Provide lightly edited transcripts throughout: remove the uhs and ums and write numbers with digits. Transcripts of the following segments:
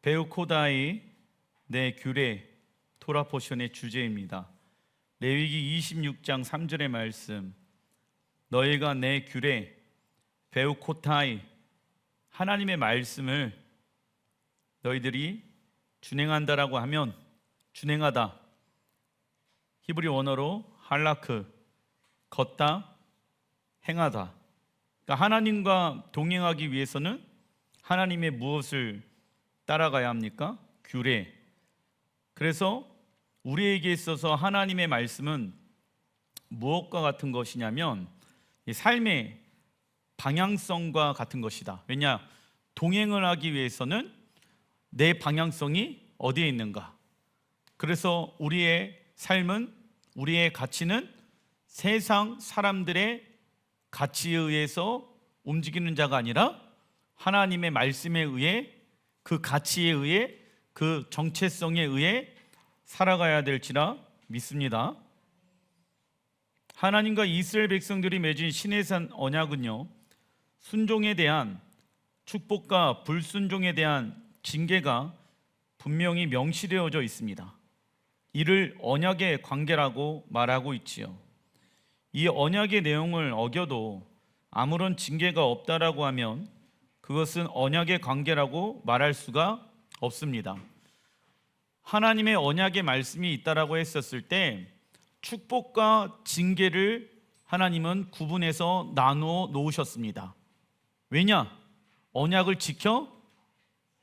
베우코다이 내 규례 토라 포션의 주제입니다. 레위기 26장 3절의 말씀, 너희가 내 규례 베우코타이 하나님의 말씀을 너희들이 준행한다라고 하면 준행하다, 히브리 원어로 할라크, 걷다, 행하다. 그러니까 하나님과 동행하기 위해서는 하나님의 무엇을 따라가야 합니까? 규례. 그래서 우리에게 있어서 하나님의 말씀은 무엇과 같은 것이냐면 삶의 방향성과 같은 것이다. 왜냐? 동행을 하기 위해서는 내 방향성이 어디에 있는가? 그래서 우리의 삶은, 우리의 가치는 세상 사람들의 가치에 의해서 움직이는 자가 아니라 하나님의 말씀에 의해, 그 가치에 의해, 그 정체성에 의해 살아가야 될지라 믿습니다. 하나님과 이스라엘 백성들이 맺은 시내산 언약은요, 순종에 대한 축복과 불순종에 대한 징계가 분명히 명시되어져 있습니다. 이를 언약의 관계라고 말하고 있지요. 이 언약의 내용을 어겨도 아무런 징계가 없다라고 하면 그것은 언약의 관계라고 말할 수가 없습니다. 하나님의 언약의 말씀이 있다라고 했었을 때 축복과 징계를 하나님은 구분해서 나누어 놓으셨습니다. 왜냐? 언약을 지켜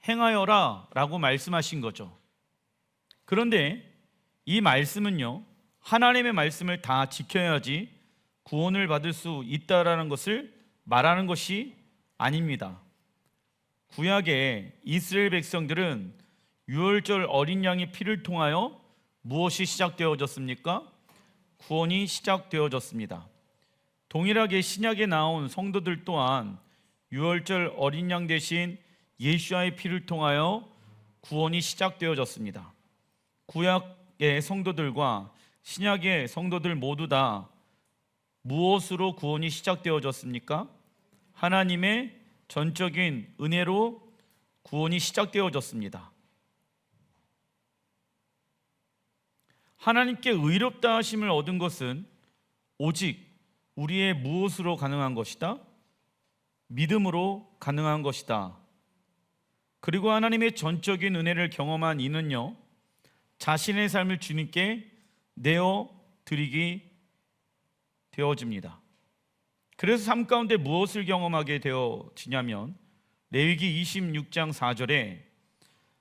행하여라 라고 말씀하신 거죠. 그런데 이 말씀은요, 하나님의 말씀을 다 지켜야지 구원을 받을 수 있다라는 것을 말하는 것이 아닙니다. 구약의 이스라엘 백성들은 유월절 어린 양의 피를 통하여 무엇이 시작되어졌습니까? 구원이 시작되어졌습니다. 동일하게 신약에 나온 성도들 또한 유월절 어린 양 대신 예수와의 피를 통하여 구원이 시작되어졌습니다. 구약의 성도들과 신약의 성도들 모두 다 무엇으로 구원이 시작되어졌습니까? 하나님의 전적인 은혜로 구원이 시작되어졌습니다. 하나님께 의롭다 하심을 얻은 것은 오직 우리의 무엇으로 가능한 것이다? 믿음으로 가능한 것이다. 그리고 하나님의 전적인 은혜를 경험한 이는요, 자신의 삶을 주님께 내어 드리기 되어집니다. 그래서 삶 가운데 무엇을 경험하게 되어지냐면 레위기 26장 4절에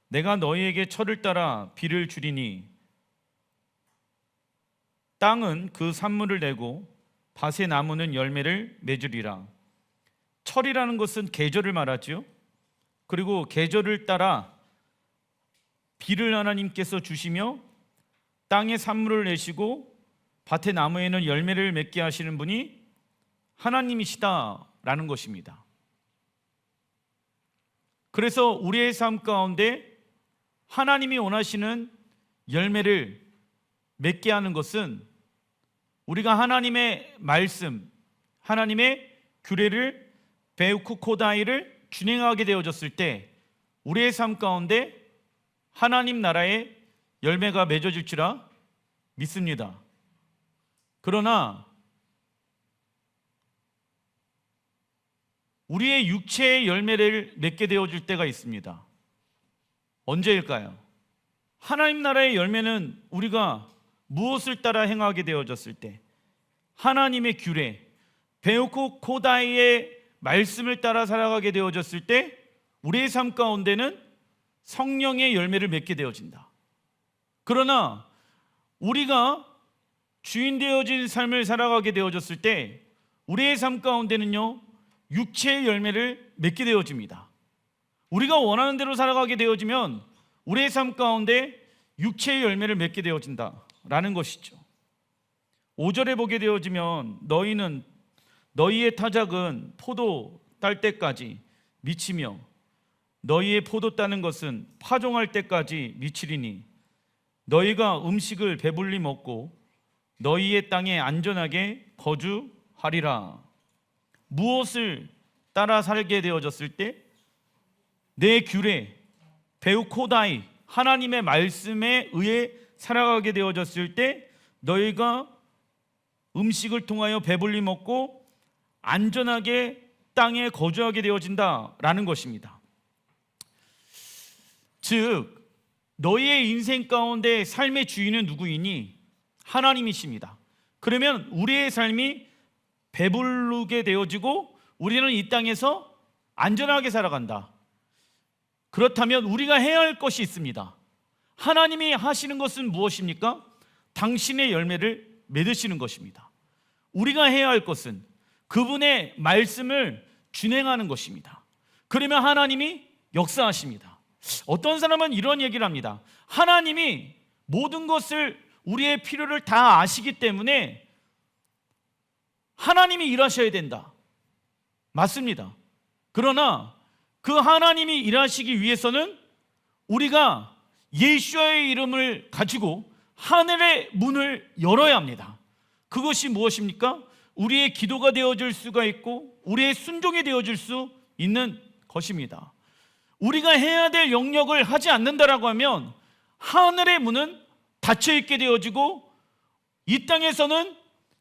내가 너희에게 철을 따라 비를 주리니 땅은 그 산물을 내고 밭의 나무는 열매를 맺으리라. 철이라는 것은 계절을 말하죠. 그리고 계절을 따라 비를 하나님께서 주시며 땅에 산물을 내시고 밭의 나무에는 열매를 맺게 하시는 분이 하나님이시다라는 것입니다. 그래서 우리의 삶 가운데 하나님이 원하시는 열매를 맺게 하는 것은 우리가 하나님의 말씀, 하나님의 규례를 베우코다이를 준행하게 되어졌을 때 우리의 삶 가운데 하나님 나라의 열매가 맺어질지라 믿습니다. 그러나 우리의 육체의 열매를 맺게 되어질 때가 있습니다. 언제일까요? 하나님 나라의 열매는 우리가 무엇을 따라 행하게 되어졌을 때, 하나님의 규례, 베우코다이의 말씀을 따라 살아가게 되어졌을 때 우리의 삶 가운데는 성령의 열매를 맺게 되어진다. 그러나 우리가 주인 되어진 삶을 살아가게 되어졌을 때 우리의 삶 가운데는요, 육체의 열매를 맺게 되어집니다. 우리가 원하는 대로 살아가게 되어지면 우리의 삶 가운데 육체의 열매를 맺게 되어진다라는 것이죠. 5절에 보게 되어지면 너희의 타작은 포도 딸 때까지 미치며 너희의 포도 따는 것은 파종할 때까지 미치리니 너희가 음식을 배불리 먹고 너희의 땅에 안전하게 거주하리라. 무엇을 따라 살게 되어졌을 때? 내 규례 베우코다이, 하나님의 말씀에 의해 살아가게 되어졌을 때 너희가 음식을 통하여 배불리 먹고 안전하게 땅에 거주하게 되어진다라는 것입니다. 즉 너희의 인생 가운데 삶의 주인은 누구이니? 하나님이십니다. 그러면 우리의 삶이 배부르게 되어지고 우리는 이 땅에서 안전하게 살아간다. 그렇다면 우리가 해야 할 것이 있습니다. 하나님이 하시는 것은 무엇입니까? 당신의 열매를 맺으시는 것입니다. 우리가 해야 할 것은 그분의 말씀을 준행하는 것입니다. 그러면 하나님이 역사하십니다. 어떤 사람은 이런 얘기를 합니다. 하나님이 모든 것을, 우리의 필요를 다 아시기 때문에 하나님이 일하셔야 된다. 맞습니다. 그러나 그 하나님이 일하시기 위해서는 우리가 예수와의 이름을 가지고 하늘의 문을 열어야 합니다. 그것이 무엇입니까? 우리의 기도가 되어질 수가 있고 우리의 순종이 되어질 수 있는 것입니다. 우리가 해야 될 영역을 하지 않는다라고 하면 하늘의 문은 닫혀 있게 되어지고 이 땅에서는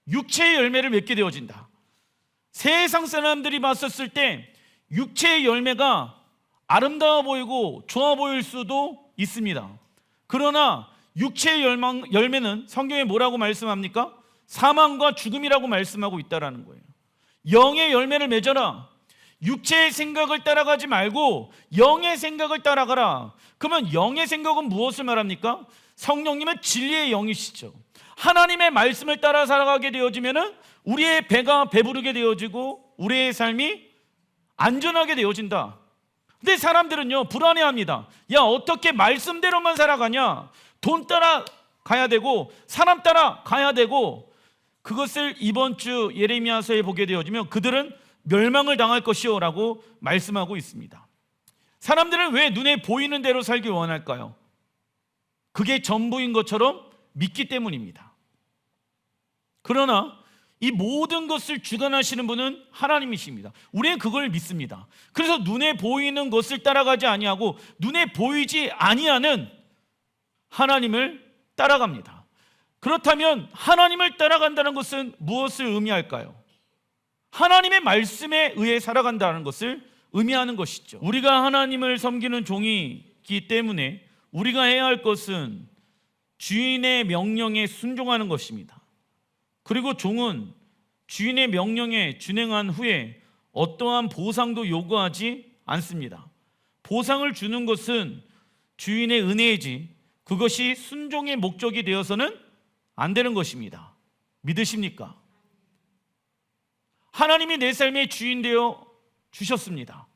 육체의 열매를 맺게 되어진다. 세상 사람들이 봤었을 때 육체의 열매가 아름다워 보이고 좋아 보일 수도 있습니다. 그러나 육체의 열매는 성경에 뭐라고 말씀합니까? 사망과 죽음이라고 말씀하고 있다라는 거예요. 영의 열매를 맺어라. 육체의 생각을 따라가지 말고 영의 생각을 따라가라. 그러면 영의 생각은 무엇을 말합니까? 성령님은 진리의 영이시죠. 하나님의 말씀을 따라 살아가게 되어지면 우리의 배가 배부르게 되어지고 우리의 삶이 안전하게 되어진다. 근데 사람들은요 불안해합니다. 야, 어떻게 말씀대로만 살아가냐? 돈 따라 가야 되고 사람 따라 가야 되고, 그것을 이번 주 예레미야서에 보게 되어지면 그들은 멸망을 당할 것이요 라고 말씀하고 있습니다. 사람들은 왜 눈에 보이는 대로 살기 원할까요? 그게 전부인 것처럼 믿기 때문입니다. 그러나 이 모든 것을 주관하시는 분은 하나님이십니다. 우리는 그걸 믿습니다. 그래서 눈에 보이는 것을 따라가지 아니하고 눈에 보이지 아니하는 하나님을 따라갑니다. 그렇다면 하나님을 따라간다는 것은 무엇을 의미할까요? 하나님의 말씀에 의해 살아간다는 것을 의미하는 것이죠. 우리가 하나님을 섬기는 종이기 때문에 우리가 해야 할 것은 주인의 명령에 순종하는 것입니다. 그리고 종은 주인의 명령에 준행한 후에 어떠한 보상도 요구하지 않습니다. 보상을 주는 것은 주인의 은혜이지 그것이 순종의 목적이 되어서는 안 되는 것입니다. 믿으십니까? 하나님이 내 삶의 주인 되어 주셨습니다.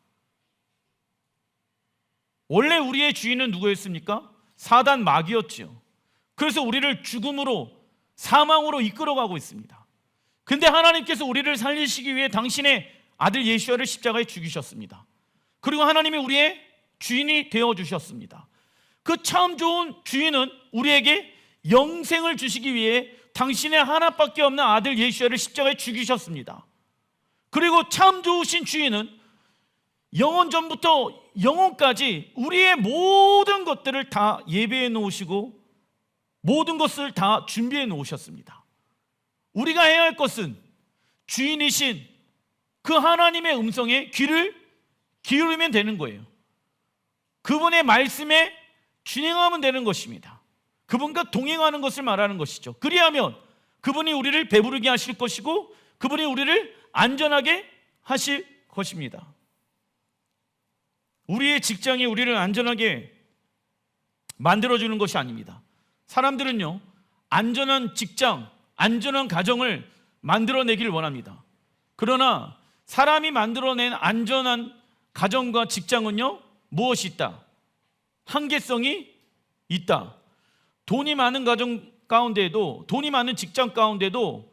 원래 우리의 주인은 누구였습니까? 사단 마귀였지요. 그래서 우리를 죽음으로, 사망으로 이끌어가고 있습니다. 근데 하나님께서 우리를 살리시기 위해 당신의 아들 예수를 십자가에 죽이셨습니다. 그리고 하나님이 우리의 주인이 되어 주셨습니다. 그 참 좋은 주인은 우리에게 영생을 주시기 위해 당신의 하나밖에 없는 아들 예수를 십자가에 죽이셨습니다. 그리고 참 좋으신 주인은 영원 전부터 영원까지 우리의 모든 것들을 다 예배해 놓으시고 모든 것을 다 준비해 놓으셨습니다. 우리가 해야 할 것은 주인이신 그 하나님의 음성에 귀를 기울이면 되는 거예요. 그분의 말씀에 준행하면 되는 것입니다. 그분과 동행하는 것을 말하는 것이죠. 그리하면 그분이 우리를 배부르게 하실 것이고 그분이 우리를 안전하게 하실 것입니다. 우리의 직장이 우리를 안전하게 만들어주는 것이 아닙니다. 사람들은요 안전한 직장, 안전한 가정을 만들어내길 원합니다. 그러나 사람이 만들어낸 안전한 가정과 직장은요 무엇이 있다? 한계성이 있다. 돈이 많은 가정 가운데에도, 돈이 많은 직장 가운데도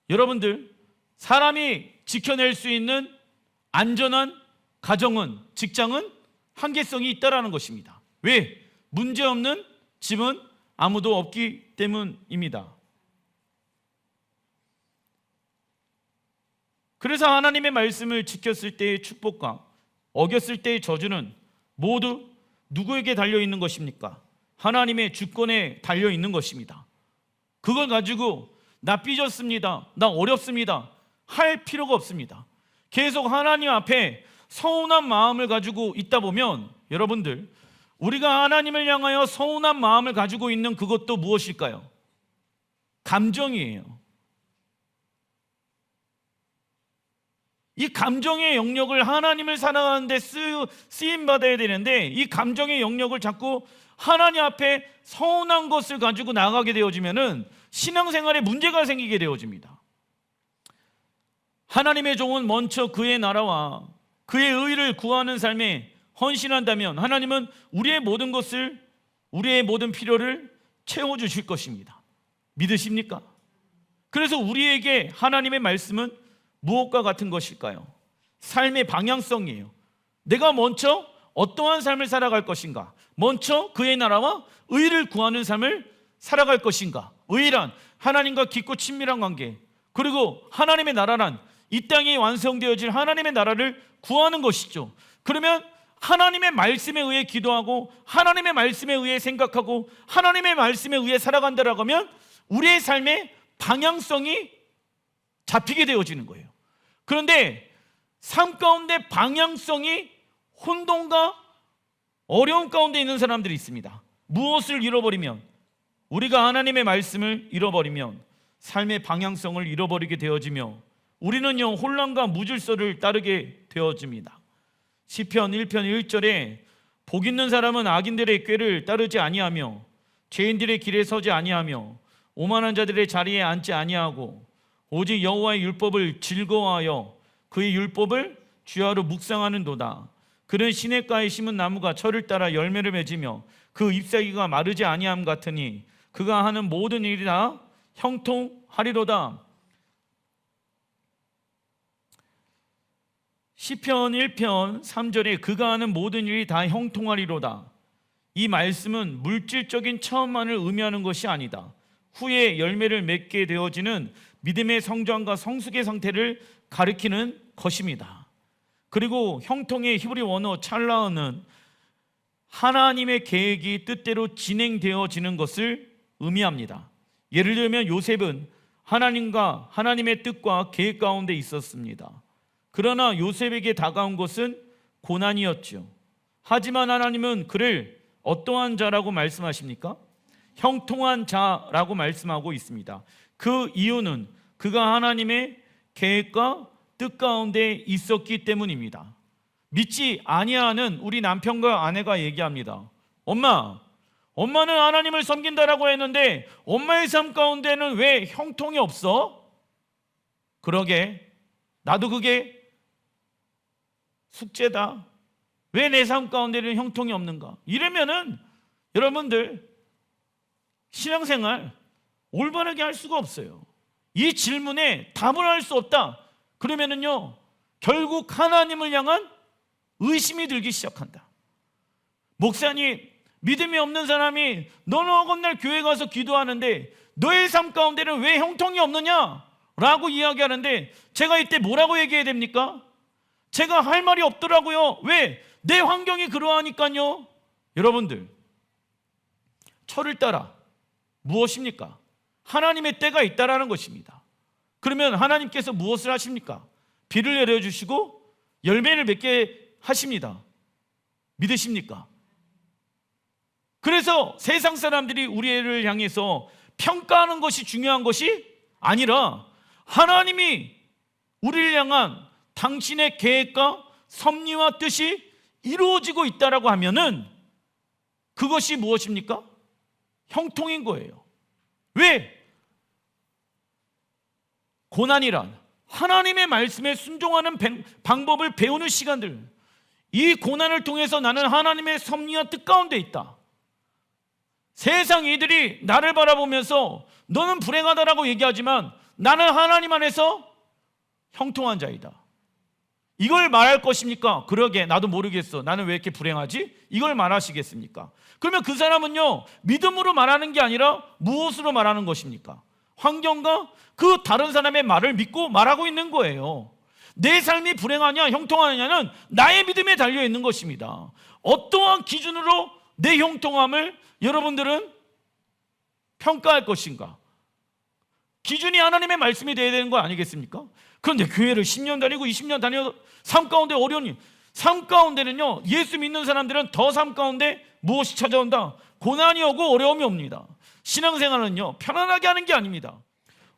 여러분들 사람이 지켜낼 수 있는 안전한 가정은, 직장은 한계성이 있다라는 것입니다. 왜? 문제없는 집은 아무도 없기 때문입니다. 그래서 하나님의 말씀을 지켰을 때의 축복과 어겼을 때의 저주는 모두 누구에게 달려 있는 것입니까? 하나님의 주권에 달려 있는 것입니다. 그걸 가지고 나 삐졌습니다, 나 어렵습니다 할 필요가 없습니다. 계속 하나님 앞에 서운한 마음을 가지고 있다 보면, 여러분들, 우리가 하나님을 향하여 서운한 마음을 가지고 있는 그것도 무엇일까요? 감정이에요. 이 감정의 영역을 하나님을 사랑하는데 쓰임받아야 되는데, 이 감정의 영역을 자꾸 하나님 앞에 서운한 것을 가지고 나가게 되어지면은 신앙생활에 문제가 생기게 되어집니다. 하나님의 종은 먼저 그의 나라와 그의 의를 구하는 삶에 헌신한다면 하나님은 우리의 모든 것을, 우리의 모든 필요를 채워주실 것입니다. 믿으십니까? 그래서 우리에게 하나님의 말씀은 무엇과 같은 것일까요? 삶의 방향성이에요. 내가 먼저 어떠한 삶을 살아갈 것인가? 먼저 그의 나라와 의를 구하는 삶을 살아갈 것인가? 의란 하나님과 깊고 친밀한 관계, 그리고 하나님의 나라란 이 땅에 완성되어질 하나님의 나라를 구하는 것이죠. 그러면 하나님의 말씀에 의해 기도하고 하나님의 말씀에 의해 생각하고 하나님의 말씀에 의해 살아간다라고 하면 우리의 삶의 방향성이 잡히게 되어지는 거예요. 그런데 삶 가운데 방향성이 혼돈과 어려움 가운데 있는 사람들이 있습니다. 무엇을 잃어버리면, 우리가 하나님의 말씀을 잃어버리면 삶의 방향성을 잃어버리게 되어지며 우리는요 혼란과 무질서를 따르게 되어집니다. 시편 1편 1절에 복 있는 사람은 악인들의 꾀를 따르지 아니하며 죄인들의 길에 서지 아니하며 오만한 자들의 자리에 앉지 아니하고 오직 여호와의 율법을 즐거워하여 그의 율법을 주야로 묵상하는도다. 그는 시냇가에 심은 나무가 철을 따라 열매를 맺으며 그 잎사귀가 마르지 아니함 같으니 그가 하는 모든 일이 다 형통하리로다. 시편 1편 3절에 그가 하는 모든 일이 다 형통하리로다. 이 말씀은 물질적인 처음만을 의미하는 것이 아니다. 후에 열매를 맺게 되어지는 믿음의 성장과 성숙의 상태를 가리키는 것입니다. 그리고 형통의 히브리 원어 찰라어는 하나님의 계획이 뜻대로 진행되어지는 것을 의미합니다. 예를 들면 요셉은 하나님과 하나님의 뜻과 계획 가운데 있었습니다. 그러나 요셉에게 다가온 것은 고난이었죠. 하지만 하나님은 그를 어떠한 자라고 말씀하십니까? 형통한 자라고 말씀하고 있습니다. 그 이유는 그가 하나님의 계획과 뜻 가운데 있었기 때문입니다. 믿지 아니하는 우리 남편과 아내가 얘기합니다. 엄마는 하나님을 섬긴다라고 했는데 엄마의 삶 가운데는 왜 형통이 없어? 그러게, 나도 그게 숙제다. 왜 내 삶 가운데는 형통이 없는가? 이러면은 여러분들 신앙생활 올바르게 할 수가 없어요. 이 질문에 답을 할 수 없다. 그러면은요 결국 하나님을 향한 의심이 들기 시작한다. 목사님, 믿음이 없는 사람이 너는 어긋날 교회 가서 기도하는데 너의 삶 가운데는 왜 형통이 없느냐? 라고 이야기하는데 제가 이때 뭐라고 얘기해야 됩니까? 제가 할 말이 없더라고요. 왜? 내 환경이 그러하니까요. 여러분들, 철을 따라 무엇입니까? 하나님의 때가 있다라는 것입니다. 그러면 하나님께서 무엇을 하십니까? 비를 내려주시고 열매를 맺게 하십니다. 믿으십니까? 그래서 세상 사람들이 우리를 향해서 평가하는 것이 중요한 것이 아니라 하나님이 우리를 향한 당신의 계획과 섭리와 뜻이 이루어지고 있다라고 하면은 그것이 무엇입니까? 형통인 거예요. 왜? 고난이란 하나님의 말씀에 순종하는 방법을 배우는 시간들, 이 고난을 통해서 나는 하나님의 섭리와 뜻 가운데 있다. 세상 이들이 나를 바라보면서 너는 불행하다라고 얘기하지만 나는 하나님 안에서 형통한 자이다. 이걸 말할 것입니까? 그러게, 나도 모르겠어. 나는 왜 이렇게 불행하지? 이걸 말하시겠습니까? 그러면 그 사람은요 믿음으로 말하는 게 아니라 무엇으로 말하는 것입니까? 환경과 그 다른 사람의 말을 믿고 말하고 있는 거예요. 내 삶이 불행하냐 형통하냐는 나의 믿음에 달려 있는 것입니다. 어떠한 기준으로 내 형통함을 여러분들은 평가할 것인가? 기준이 하나님의 말씀이 되어야 되는 거 아니겠습니까? 그런데 교회를 10년 다니고 20년 다녀도 삶 가운데 어려운 삶 가운데는요, 예수 믿는 사람들은 더 삶 가운데 무엇이 찾아온다? 고난이 오고 어려움이 옵니다. 신앙생활은요, 편안하게 하는 게 아닙니다.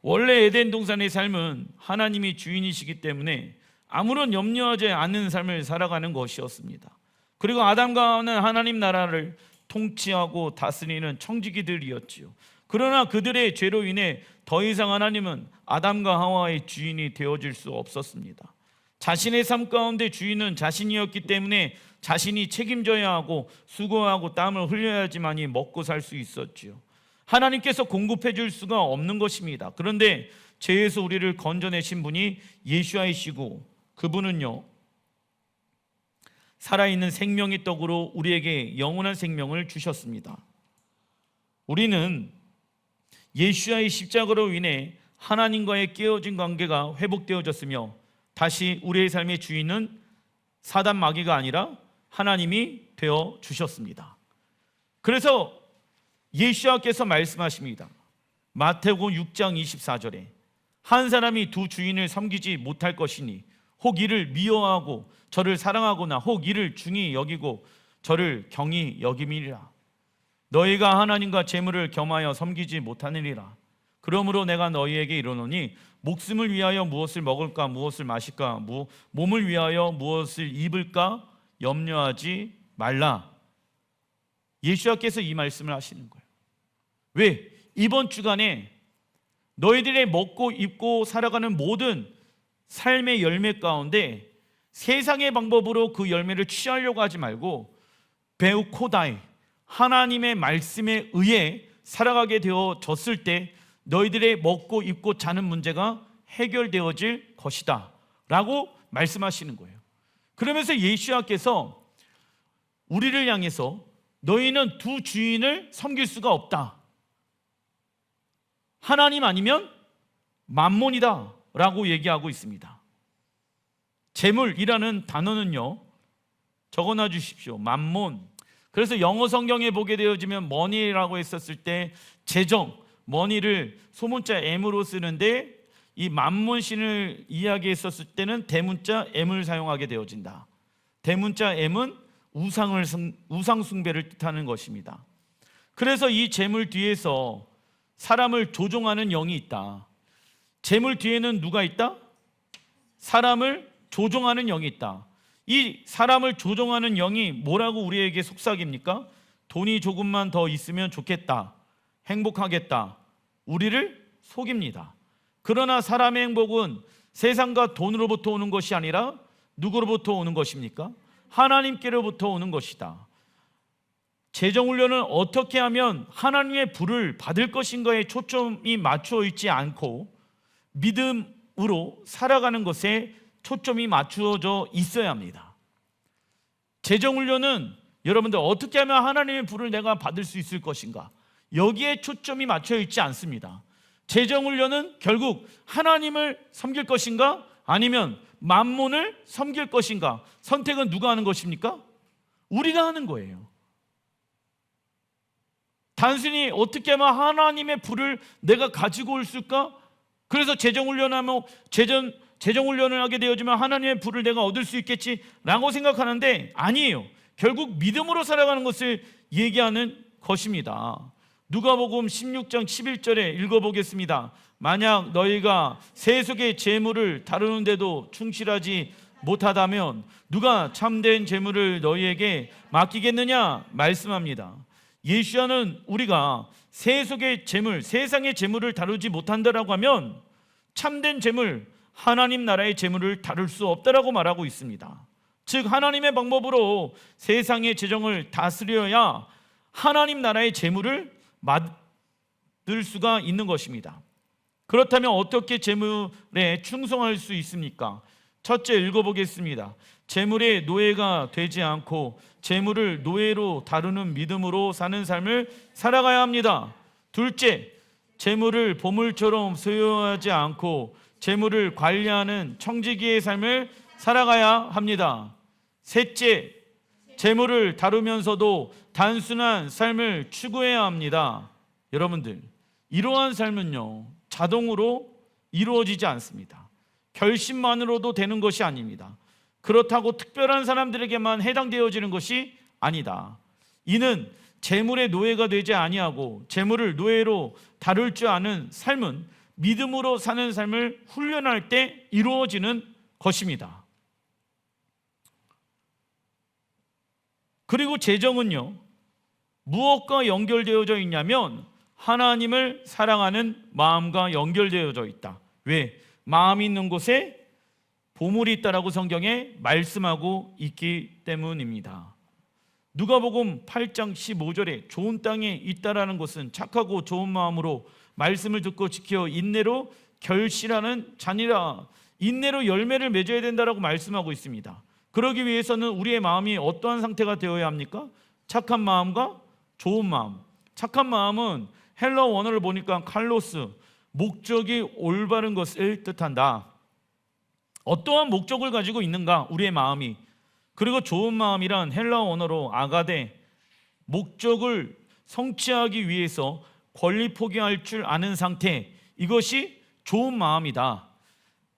원래 에덴 동산의 삶은 하나님이 주인이시기 때문에 아무런 염려하지 않는 삶을 살아가는 것이었습니다. 그리고 아담과 하와는 하나님 나라를 통치하고 다스리는 청지기들이었지요. 그러나 그들의 죄로 인해 더 이상 하나님은 아담과 하와의 주인이 되어질 수 없었습니다. 자신의 삶 가운데 주인은 자신이었기 때문에 자신이 책임져야 하고 수고하고 땀을 흘려야지만이 먹고 살 수 있었지요. 하나님께서 공급해 줄 수가 없는 것입니다. 그런데 죄에서 우리를 건져내신 분이 예수야이시고, 그분은요, 살아있는 생명의 떡으로 우리에게 영원한 생명을 주셨습니다. 우리는 예수야의 십자가로 인해 하나님과의 깨어진 관계가 회복되어졌으며, 다시 우리의 삶의 주인은 사단 마귀가 아니라 하나님이 되어 주셨습니다. 그래서 예수야께서 말씀하십니다. 마태복음 6장 24절에 한 사람이 두 주인을 섬기지 못할 것이니 혹 이를 미워하고 저를 사랑하거나 혹 이를 중히 여기고 저를 경히 여김이리라. 너희가 하나님과 재물을 겸하여 섬기지 못하느니라. 그러므로 내가 너희에게 이르노니 목숨을 위하여 무엇을 먹을까 무엇을 마실까 몸을 위하여 무엇을 입을까 염려하지 말라. 예수님께서 이 말씀을 하시는 거예요. 왜? 이번 주간에 너희들의 먹고 입고 살아가는 모든 삶의 열매 가운데 세상의 방법으로 그 열매를 취하려고 하지 말고 베우코다이, 하나님의 말씀에 의해 살아가게 되어졌을 때 너희들의 먹고 입고 자는 문제가 해결되어질 것이다 라고 말씀하시는 거예요. 그러면서 예수님께서 우리를 향해서 너희는 두 주인을 섬길 수가 없다, 하나님 아니면 맘몬이다 라고 얘기하고 있습니다. 재물이라는 단어는요, 적어놔 주십시오. 맘몬. 그래서 영어 성경에 보게 되어지면 머니라고 했었을 때 재정, 머니를 소문자 M으로 쓰는데 이 맘몬신을 이야기했었을 때는 대문자 M을 사용하게 되어진다. 대문자 M은 우상 숭배를 뜻하는 것입니다. 그래서 이 재물 뒤에서 사람을 조종하는 영이 있다. 재물 뒤에는 누가 있다? 사람을 조종하는 영이 있다. 이 사람을 조종하는 영이 뭐라고 우리에게 속삭입니까? 돈이 조금만 더 있으면 좋겠다, 행복하겠다, 우리를 속입니다. 그러나 사람의 행복은 세상과 돈으로부터 오는 것이 아니라 누구로부터 오는 것입니까? 하나님께로부터 오는 것이다. 재정훈련은 어떻게 하면 하나님의 불을 받을 것인가에 초점이 맞춰 있지 않고 믿음으로 살아가는 것에 초점이 맞추어져 있어야 합니다. 재정훈련은 여러분들 어떻게 하면 하나님의 불을 내가 받을 수 있을 것인가, 여기에 초점이 맞춰 있지 않습니다. 재정훈련은 결국 하나님을 섬길 것인가 아니면 맘몬을 섬길 것인가, 선택은 누가 하는 것입니까? 우리가 하는 거예요. 단순히 어떻게 하면 하나님의 불을 내가 가지고 올 수 있을까? 그래서 재정훈련하면 재정훈련을 하게 되어지면 하나님의 불을 내가 얻을 수 있겠지라고 생각하는데 아니에요. 결국 믿음으로 살아가는 것을 얘기하는 것입니다. 누가복음 16장 11절에 읽어보겠습니다. 만약 너희가 세속의 재물을 다루는데도 충실하지 못하다면 누가 참된 재물을 너희에게 맡기겠느냐 말씀합니다. 예수야는 우리가 세속의 재물, 세상의 재물을 다루지 못한다라고 하면 참된 재물, 하나님 나라의 재물을 다룰 수 없다라고 말하고 있습니다. 즉 하나님의 방법으로 세상의 재정을 다스려야 하나님 나라의 재물을 받을 수가 있는 것입니다. 그렇다면 어떻게 재물에 충성할 수 있습니까? 첫째, 읽어보겠습니다. 재물의 노예가 되지 않고 재물을 노예로 다루는 믿음으로 사는 삶을 살아가야 합니다. 둘째, 재물을 보물처럼 소유하지 않고 재물을 관리하는 청지기의 삶을 살아가야 합니다. 셋째, 재물을 다루면서도 단순한 삶을 추구해야 합니다. 여러분들, 이러한 삶은요, 자동으로 이루어지지 않습니다. 결심만으로도 되는 것이 아닙니다. 그렇다고 특별한 사람들에게만 해당되어지는 것이 아니다. 이는 재물의 노예가 되지 아니하고 재물을 노예로 다룰 줄 아는 삶은 믿음으로 사는 삶을 훈련할 때 이루어지는 것입니다. 그리고 재정은요, 무엇과 연결되어져 있냐면 하나님을 사랑하는 마음과 연결되어져 있다. 왜? 마음이 있는 곳에 보물이 있다라고 성경에 말씀하고 있기 때문입니다. 누가복음 8장 15절에 좋은 땅에 있다라는 것은 착하고 좋은 마음으로 말씀을 듣고 지켜 인내로 결실하는 자니라. 인내로 열매를 맺어야 된다라고 말씀하고 있습니다. 그러기 위해서는 우리의 마음이 어떠한 상태가 되어야 합니까? 착한 마음과 좋은 마음. 착한 마음은 헬라어 원어를 보니까 칼로스, 목적이 올바른 것을 뜻한다. 어떠한 목적을 가지고 있는가? 우리의 마음이. 그리고 좋은 마음이란 헬라어 언어로 아가데, 목적을 성취하기 위해서 권리 포기할 줄 아는 상태, 이것이 좋은 마음이다.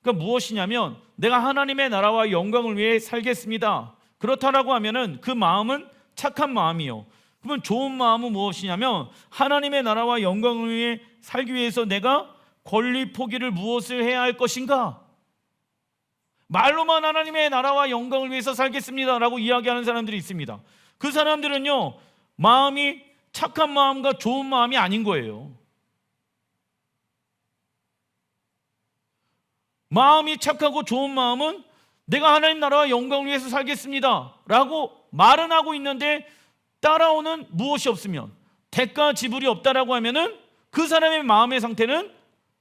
그러니까 무엇이냐면 내가 하나님의 나라와 영광을 위해 살겠습니다. 그렇다라고 하면은 그 마음은 착한 마음이요. 그러면 좋은 마음은 무엇이냐면 하나님의 나라와 영광을 위해 살기 위해서 내가 권리 포기를 무엇을 해야 할 것인가? 말로만 하나님의 나라와 영광을 위해서 살겠습니다라고 이야기하는 사람들이 있습니다. 그 사람들은요, 마음이 착한 마음과 좋은 마음이 아닌 거예요. 마음이 착하고 좋은 마음은 내가 하나님 나라와 영광을 위해서 살겠습니다라고 말은 하고 있는데 따라오는 무엇이 없으면, 대가 지불이 없다라고 하면은 그 사람의 마음의 상태는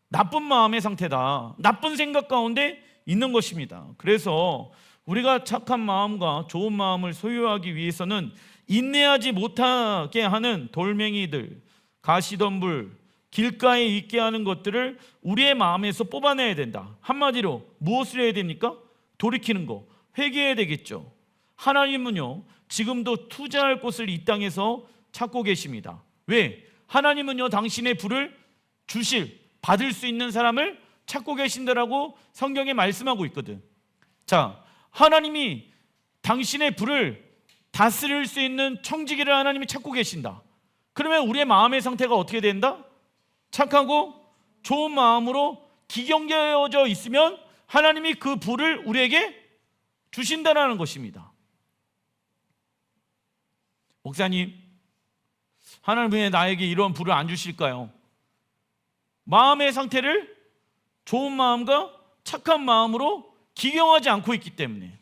나쁜 마음의 상태다. 나쁜 생각 가운데 있는 것입니다. 그래서 우리가 착한 마음과 좋은 마음을 소유하기 위해서는 인내하지 못하게 하는 돌멩이들, 가시덤불, 길가에 있게 하는 것들을 우리의 마음에서 뽑아내야 된다. 한마디로 무엇을 해야 됩니까? 돌이키는 거, 회개해야 되겠죠. 하나님은요, 지금도 투자할 곳을 이 땅에서 찾고 계십니다. 왜? 하나님은요, 당신의 불을 받을 수 있는 사람을 찾고 계신다라고 성경에 말씀하고 있거든. 자, 하나님이 당신의 불을 다스릴 수 있는 청지기를 하나님이 찾고 계신다. 그러면 우리의 마음의 상태가 어떻게 된다? 착하고 좋은 마음으로 기경되어져 있으면 하나님이 그 불을 우리에게 주신다는 것입니다. 목사님, 하나님 왜 나에게 이런 불을 안 주실까요? 마음의 상태를 좋은 마음과 착한 마음으로 기경하지 않고 있기 때문에.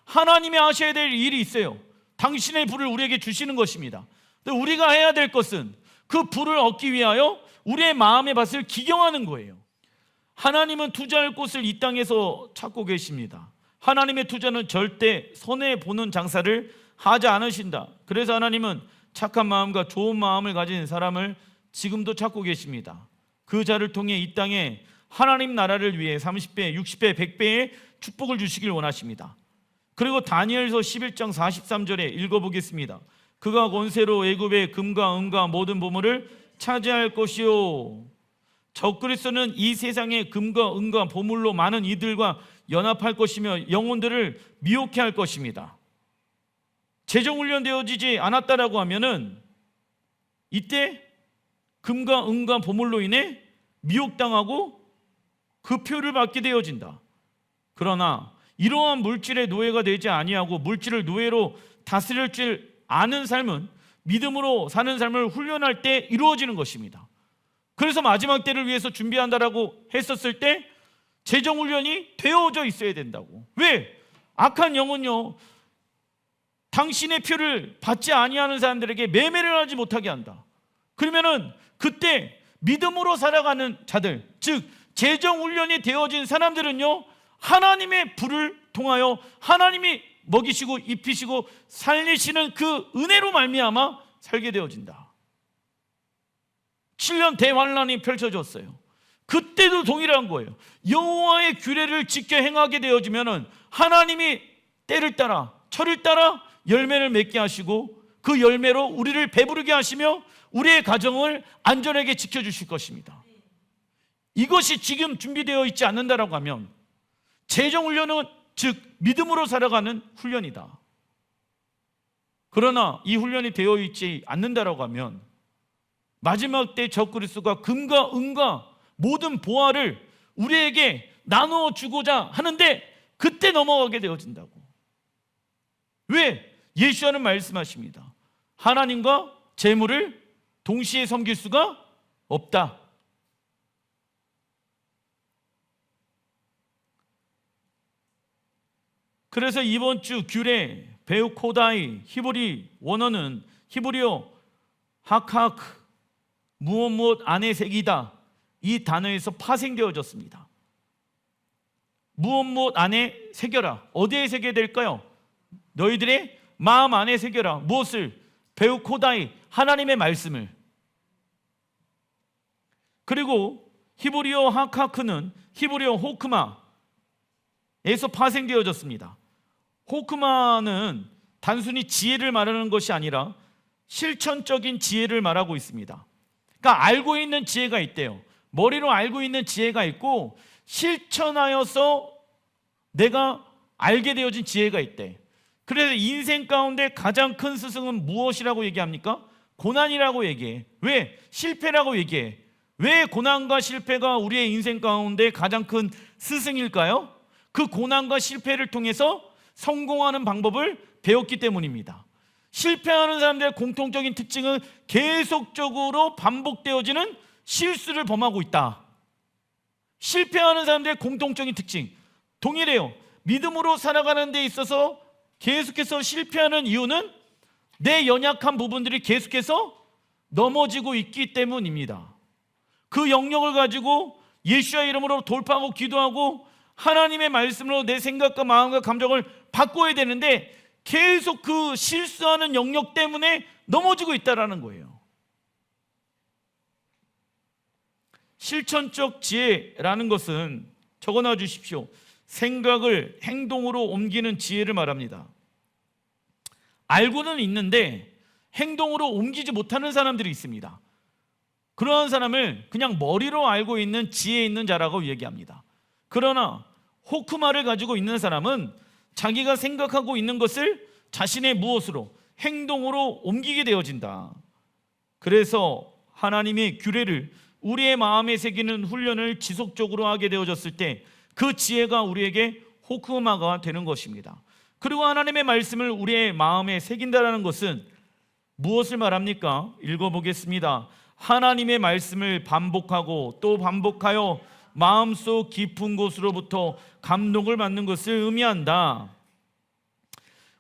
하나님이 하셔야 될 일이 있어요. 당신의 불을 우리에게 주시는 것입니다. 근데 우리가 해야 될 것은 그 불을 얻기 위하여 우리의 마음의 밭을 기경하는 거예요. 하나님은 투자할 곳을 이 땅에서 찾고 계십니다. 하나님의 투자는 절대 손해보는 장사를 하지 않으신다. 그래서 하나님은 착한 마음과 좋은 마음을 가진 사람을 지금도 찾고 계십니다. 그 자를 통해 이 땅에 하나님 나라를 위해 30배, 60배, 100배의 축복을 주시길 원하십니다. 그리고 다니엘서 11장 43절에 읽어보겠습니다. 그가 권세로 애굽의 금과 은과 모든 보물을 차지할 것이요, 적그리스도는 이 세상의 금과 은과 보물로 많은 이들과 연합할 것이며 영혼들을 미혹해 할 것입니다. 재정훈련 되어지지 않았다라고 하면은 이때 금과 은과 보물로 인해 미혹당하고 그 표를 받게 되어진다. 그러나 이러한 물질의 노예가 되지 아니하고 물질을 노예로 다스릴 줄 아는 삶은 믿음으로 사는 삶을 훈련할 때 이루어지는 것입니다. 그래서 마지막 때를 위해서 준비한다라고 했었을 때 재정훈련이 되어져 있어야 된다고. 왜? 악한 영은요, 당신의 표를 받지 아니하는 사람들에게 매매를 하지 못하게 한다. 그러면은 그때 믿음으로 살아가는 자들, 즉 재정훈련이 되어진 사람들은요, 하나님의 불을 통하여 하나님이 먹이시고 입히시고 살리시는 그 은혜로 말미암아 살게 되어진다. 7년 대환란이 펼쳐졌어요. 그때도 동일한 거예요. 여호와의 규례를 지켜 행하게 되어지면은 하나님이 때를 따라 철을 따라 열매를 맺게 하시고 그 열매로 우리를 배부르게 하시며 우리의 가정을 안전하게 지켜주실 것입니다. 이것이 지금 준비되어 있지 않는다라고 하면 재정훈련은 즉 믿음으로 살아가는 훈련이다. 그러나 이 훈련이 되어 있지 않는다라고 하면 마지막 때 적그리스도가 금과 은과 모든 보화를 우리에게 나누어 주고자 하는데 그때 넘어가게 되어진다고. 왜? 예수와는 말씀하십니다. 하나님과 재물을 동시에 섬길 수가 없다. 그래서 이번 주 규례 베우코다이 히브리 원어는 히브리어 하카크 무엇 안에 새기다 이 단어에서 파생되어졌습니다. 무엇 안에 새겨라. 어디에 새겨야 될까요? 너희들의 마음 안에 새겨라. 무엇을? 베우코다이 하나님의 말씀을. 그리고 히브리어 하카크는 히브리어 호크마에서 파생되어졌습니다. 호크마는 단순히 지혜를 말하는 것이 아니라 실천적인 지혜를 말하고 있습니다. 그러니까 알고 있는 지혜가 있대요. 머리로 알고 있는 지혜가 있고 실천하여서 내가 알게 되어진 지혜가 있대. 그래서 인생 가운데 가장 큰 스승은 무엇이라고 얘기합니까? 고난이라고 얘기해. 왜? 실패라고 얘기해. 왜 고난과 실패가 우리의 인생 가운데 가장 큰 스승일까요? 그 고난과 실패를 통해서 성공하는 방법을 배웠기 때문입니다. 실패하는 사람들의 공통적인 특징은 계속적으로 반복되어지는 실수를 범하고 있다. 실패하는 사람들의 공통적인 특징 동일해요. 믿음으로 살아가는 데 있어서 계속해서 실패하는 이유는 내 연약한 부분들이 계속해서 넘어지고 있기 때문입니다. 그 영역을 가지고 예수의 이름으로 돌파하고 기도하고 하나님의 말씀으로 내 생각과 마음과 감정을 바꿔야 되는데 계속 그 실수하는 영역 때문에 넘어지고 있다는 거예요. 실천적 지혜라는 것은 적어놔 주십시오. 생각을 행동으로 옮기는 지혜를 말합니다. 알고는 있는데 행동으로 옮기지 못하는 사람들이 있습니다. 그러한 사람을 그냥 머리로 알고 있는 지혜 있는 자라고 얘기합니다. 그러나 호크마를 가지고 있는 사람은 자기가 생각하고 있는 것을 자신의 무엇으로? 행동으로 옮기게 되어진다. 그래서 하나님의 규례를 우리의 마음에 새기는 훈련을 지속적으로 하게 되어졌을 때 그 지혜가 우리에게 호크마가 되는 것입니다. 그리고 하나님의 말씀을 우리의 마음에 새긴다는 것은 무엇을 말합니까? 읽어보겠습니다. 하나님의 말씀을 반복하고 또 반복하여 마음속 깊은 곳으로부터 감동을 받는 것을 의미한다.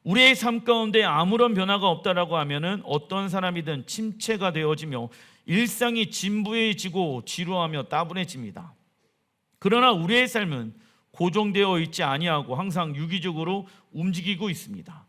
우리의 삶 가운데 아무런 변화가 없다라고 하면은 어떤 사람이든 침체가 되어지며 일상이 진부해지고 지루하며 따분해집니다. 그러나 우리의 삶은 고정되어 있지 아니하고 항상 유기적으로 움직이고 있습니다.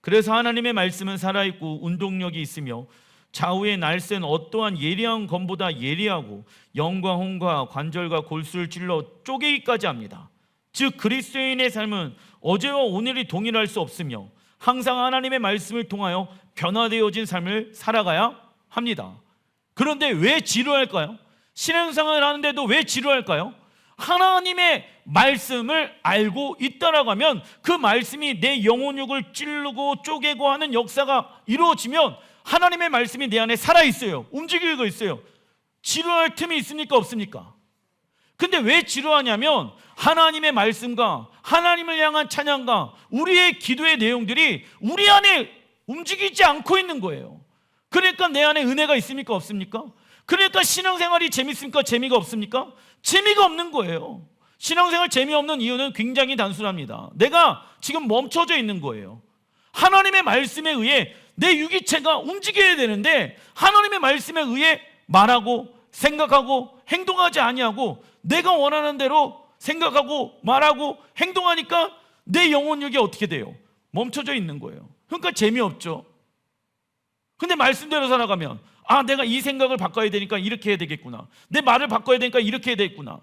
그래서 하나님의 말씀은 살아있고 운동력이 있으며 좌우의 날쌘 어떠한 예리한 검보다 예리하고 영과 혼과 관절과 골수를 찔러 쪼개기까지 합니다. 즉 그리스도인의 삶은 어제와 오늘이 동일할 수 없으며 항상 하나님의 말씀을 통하여 변화되어진 삶을 살아가야 합니다. 그런데 왜 지루할까요? 신앙생활을 하는데도 왜 지루할까요? 하나님의 말씀을 알고 있다라고 하면 그 말씀이 내 영혼육을 찌르고 쪼개고 하는 역사가 이루어지면 하나님의 말씀이 내 안에 살아있어요. 움직이고 있어요. 지루할 틈이 있습니까? 없습니까? 근데 왜 지루하냐면 하나님의 말씀과 하나님을 향한 찬양과 우리의 기도의 내용들이 우리 안에 움직이지 않고 있는 거예요. 그러니까 내 안에 은혜가 있습니까? 없습니까? 그러니까 신앙생활이 재밌습니까? 재미가 없습니까? 재미가 없는 거예요. 신앙생활 재미없는 이유는 굉장히 단순합니다. 내가 지금 멈춰져 있는 거예요. 하나님의 말씀에 의해 내 유기체가 움직여야 되는데 하나님의 말씀에 의해 말하고 생각하고 행동하지 아니하고 내가 원하는 대로 생각하고 말하고 행동하니까 내 영혼력이 어떻게 돼요? 멈춰져 있는 거예요. 그러니까 재미없죠. 근데 말씀대로 살아가면 내가 이 생각을 바꿔야 되니까 이렇게 해야 되겠구나. 내 말을 바꿔야 되니까 이렇게 해야 되겠구나.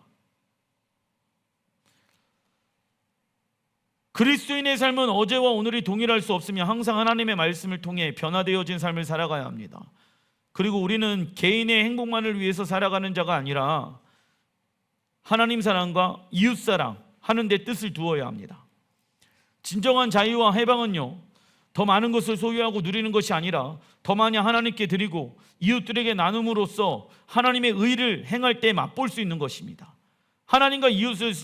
그리스도인의 삶은 어제와 오늘이 동일할 수 없으며 항상 하나님의 말씀을 통해 변화되어진 삶을 살아가야 합니다. 그리고 우리는 개인의 행복만을 위해서 살아가는 자가 아니라 하나님 사랑과 이웃 사랑 하는 데 뜻을 두어야 합니다. 진정한 자유와 해방은요, 더 많은 것을 소유하고 누리는 것이 아니라 더 많이 하나님께 드리고 이웃들에게 나눔으로써 하나님의 의를 행할 때 맛볼 수 있는 것입니다. 하나님과 이웃을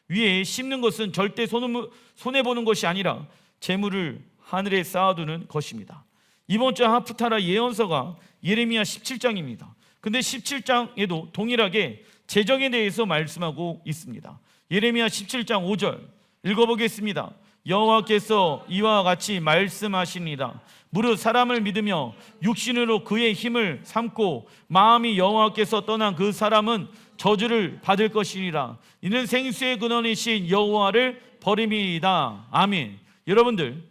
위해 심는 것은 절대 손해보는 것이 아니라 재물을 하늘에 쌓아두는 것입니다. 이번 주 하프타라 예언서가 예레미야 17장입니다. 근데 17장에도 동일하게 재정에 대해서 말씀하고 있습니다. 예레미야 17장 5절 읽어보겠습니다. 여호와께서 이와 같이 말씀하시니라. 무릇 사람을 믿으며 육신으로 그의 힘을 삼고 마음이 여호와께서 떠난 그 사람은 저주를 받을 것이니라. 이는 생수의 근원이신 여호와를 버림이다. 아멘. 여러분들,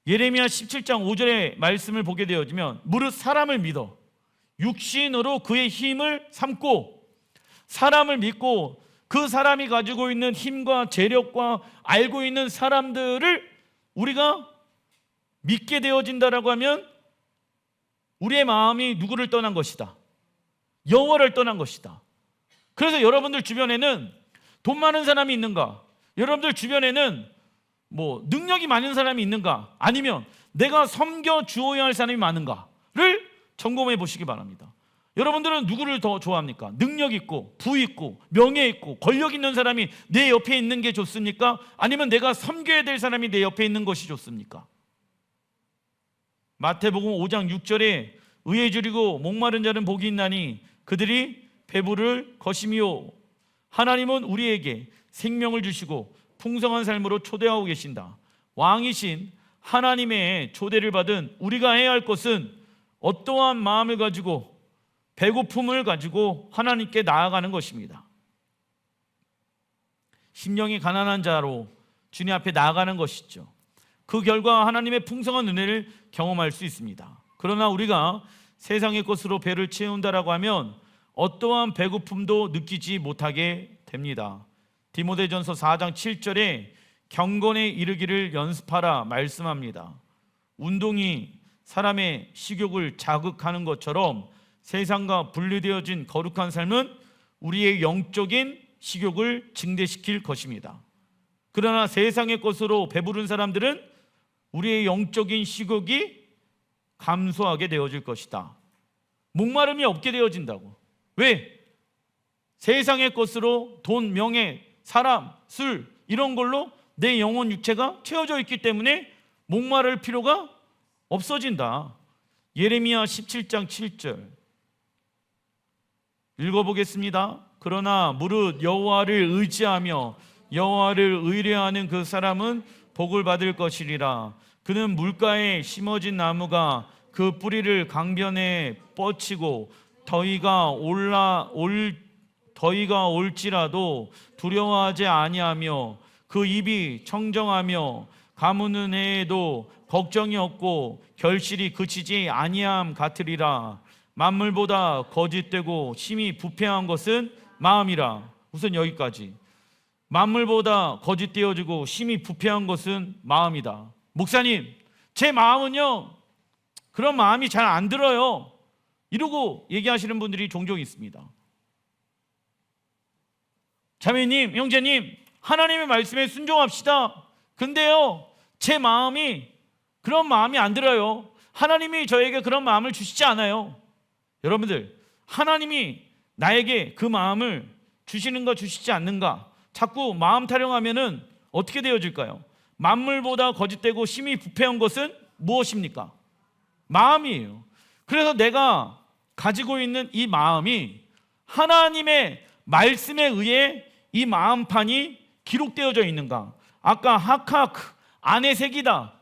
예레미야 17장 5절의 말씀을 보게 되어지면 무릇 사람을 믿어 육신으로 그의 힘을 삼고, 사람을 믿고 그 사람이 가지고 있는 힘과 재력과 알고 있는 사람들을 우리가 믿게 되어진다라고 하면 우리의 마음이 누구를 떠난 것이다? 여호와를 떠난 것이다. 그래서 여러분들 주변에는 돈 많은 사람이 있는가? 여러분들 주변에는 능력이 많은 사람이 있는가? 아니면 내가 섬겨 주어야 할 사람이 많은가를 점검해 보시기 바랍니다. 여러분들은 누구를 더 좋아합니까? 능력 있고 부 있고 명예 있고 권력 있는 사람이 내 옆에 있는 게 좋습니까? 아니면 내가 섬겨야 될 사람이 내 옆에 있는 것이 좋습니까? 마태복음 5장 6절에 의에 줄이고 목마른 자는 복이 있나니 그들이 배부를 것이며, 하나님은 우리에게 생명을 주시고 풍성한 삶으로 초대하고 계신다. 왕이신 하나님의 초대를 받은 우리가 해야 할 것은 어떠한 마음을 가지고 배고픔을 가지고 하나님께 나아가는 것입니다. 심령이 가난한 자로 주님 앞에 나아가는 것이죠. 그 결과 하나님의 풍성한 은혜를 경험할 수 있습니다. 그러나 우리가 세상의 것으로 배를 채운다라고 하면 어떠한 배고픔도 느끼지 못하게 됩니다. 디모데전서 4장 7절에 경건에 이르기를 연습하라 말씀합니다. 운동이 사람의 식욕을 자극하는 것처럼 세상과 분리되어진 거룩한 삶은 우리의 영적인 식욕을 증대시킬 것입니다. 그러나 세상의 것으로 배부른 사람들은 우리의 영적인 식욕이 감소하게 되어질 것이다. 목마름이 없게 되어진다고. 왜? 세상의 것으로 돈, 명예, 사람, 술 이런 걸로 내 영혼 육체가 채워져 있기 때문에 목마를 필요가 없어진다. 예레미야 17장 7절 읽어보겠습니다. 그러나 무릇 여호와를 의지하며 여호와를 의뢰하는 그 사람은 복을 받을 것이리라. 그는 물가에 심어진 나무가 그 뿌리를 강변에 뻗치고 더위가 올지라도 두려워하지 아니하며 그 입이 청정하며 가무는 해에도 걱정이 없고 결실이 그치지 아니함 같으리라. 만물보다 거짓되고 심히 부패한 것은 마음이라. 우선 여기까지. 만물보다 거짓되어지고 심히 부패한 것은 마음이다. 목사님, 제 마음은요 그런 마음이 잘 안 들어요 이러고 얘기하시는 분들이 종종 있습니다. 자매님, 형제님, 하나님의 말씀에 순종합시다. 근데요 제 마음이 그런 마음이 안 들어요. 하나님이 저에게 그런 마음을 주시지 않아요. 여러분들, 하나님이 나에게 그 마음을 주시는가 주시지 않는가 자꾸 마음 타령하면은 어떻게 되어질까요? 만물보다 거짓되고 심히 부패한 것은 무엇입니까? 마음이에요. 그래서 내가 가지고 있는 이 마음이 하나님의 말씀에 의해 이 마음판이 기록되어져 있는가? 아까 하카크, 안의 색이다,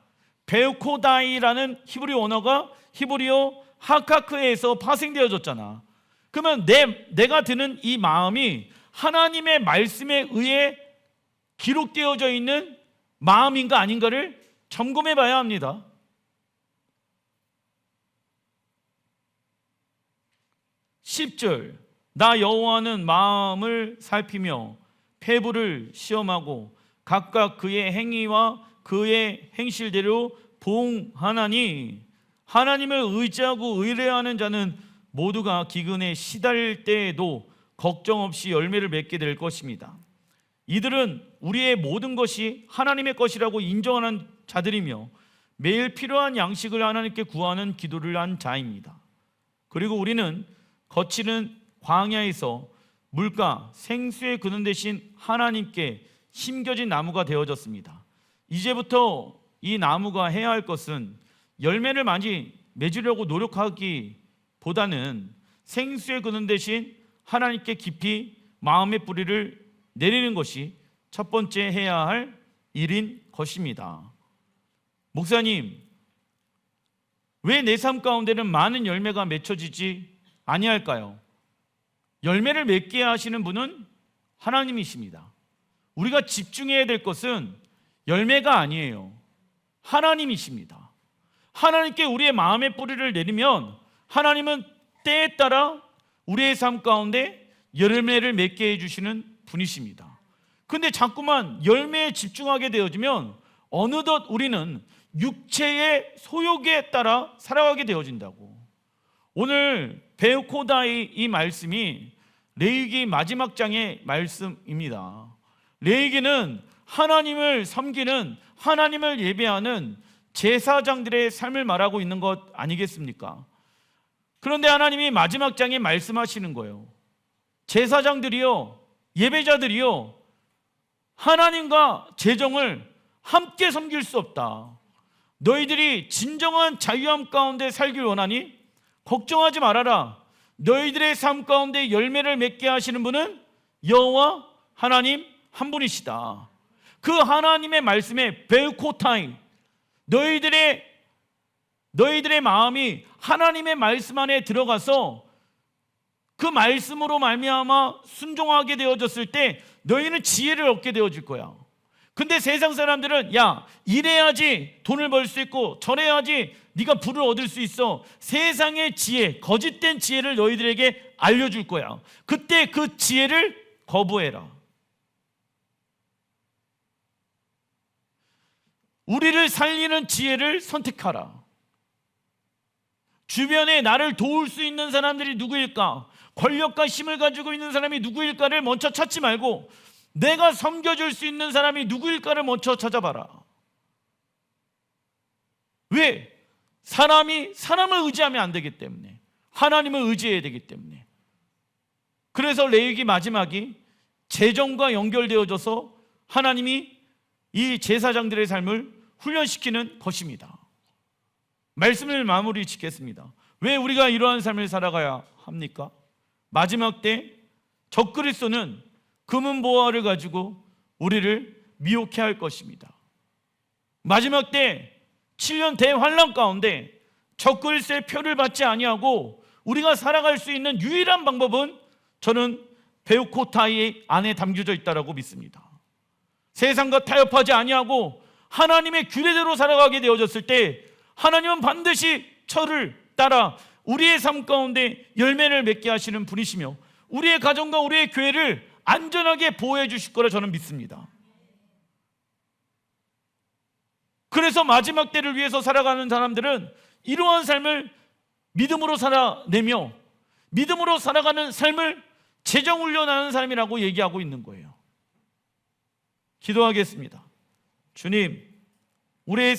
베우코다이라는 히브리 언어가 히브리어 하카크에서 파생되어졌잖아. 그러면 내가 드는 이 마음이 하나님의 말씀에 의해 기록되어져 있는 마음인가 아닌가를 점검해 봐야 합니다. 10절 나 여호와는 마음을 살피며 폐부를 시험하고 각각 그의 행위와 그의 행실대로 보응하나니 하나님을 의지하고 의뢰하는 자는 모두가 기근에 시달릴 때에도 걱정 없이 열매를 맺게 될 것입니다. 이들은 우리의 모든 것이 하나님의 것이라고 인정하는 자들이며 매일 필요한 양식을 하나님께 구하는 기도를 한 자입니다. 그리고 우리는 거칠은 광야에서 물가 생수의 근원 대신 하나님께 심겨진 나무가 되어졌습니다. 이제부터 이 나무가 해야 할 것은 열매를 많이 맺으려고 노력하기보다는 생수의 근원 대신 하나님께 깊이 마음의 뿌리를 내리는 것이 첫 번째 해야 할 일인 것입니다. 목사님, 왜 내 삶 가운데는 많은 열매가 맺혀지지 아니할까요? 열매를 맺게 하시는 분은 하나님이십니다. 우리가 집중해야 될 것은 열매가 아니에요. 하나님이십니다. 하나님께 우리의 마음의 뿌리를 내리면 하나님은 때에 따라 우리의 삶 가운데 열매를 맺게 해주시는 분이십니다. 근데 자꾸만 열매에 집중하게 되어지면 어느덧 우리는 육체의 소욕에 따라 살아가게 되어진다고. 오늘 베오코다의 이 말씀이 레위기 마지막 장의 말씀입니다. 레위기는 하나님을 섬기는, 하나님을 예배하는 제사장들의 삶을 말하고 있는 것 아니겠습니까? 그런데 하나님이 마지막 장에 말씀하시는 거예요. 제사장들이요, 예배자들이요, 하나님과 재정을 함께 섬길 수 없다. 너희들이 진정한 자유함 가운데 살길 원하니 걱정하지 말아라. 너희들의 삶 가운데 열매를 맺게 하시는 분은 여호와 하나님 한 분이시다. 그 하나님의 말씀에 베우코타이, 너희들의 마음이 하나님의 말씀 안에 들어가서 그 말씀으로 말미암아 순종하게 되어졌을 때 너희는 지혜를 얻게 되어질 거야. 근데 세상 사람들은 야, 이래야지 돈을 벌 수 있고 저래야지 네가 부를 얻을 수 있어. 세상의 지혜, 거짓된 지혜를 너희들에게 알려줄 거야. 그때 그 지혜를 거부해라. 우리를 살리는 지혜를 선택하라. 주변에 나를 도울 수 있는 사람들이 누구일까? 권력과 힘을 가지고 있는 사람이 누구일까를 먼저 찾지 말고 내가 섬겨줄 수 있는 사람이 누구일까를 먼저 찾아봐라. 왜? 사람이 사람을 의지하면 안 되기 때문에, 하나님을 의지해야 되기 때문에. 그래서 레위기 마지막이 재정과 연결되어져서 하나님이 이 제사장들의 삶을 훈련시키는 것입니다. 말씀을 마무리 짓겠습니다. 왜 우리가 이러한 삶을 살아가야 합니까? 마지막 때 적그리스도는 금은 보화를 가지고 우리를 미혹해 할 것입니다. 마지막 때 7년 대환란 가운데 적그리스도의 표를 받지 아니하고 우리가 살아갈 수 있는 유일한 방법은 저는 베우코타이 안에 담겨져 있다고 믿습니다. 세상과 타협하지 아니하고 하나님의 규례대로 살아가게 되어졌을 때 하나님은 반드시 저를 따라 우리의 삶 가운데 열매를 맺게 하시는 분이시며 우리의 가정과 우리의 교회를 안전하게 보호해 주실 거라 저는 믿습니다. 그래서 마지막 때를 위해서 살아가는 사람들은 이러한 삶을 믿음으로 살아내며 믿음으로 살아가는 삶을 재정훈련하는 삶이라고 얘기하고 있는 거예요. 기도하겠습니다. 주님, 우리의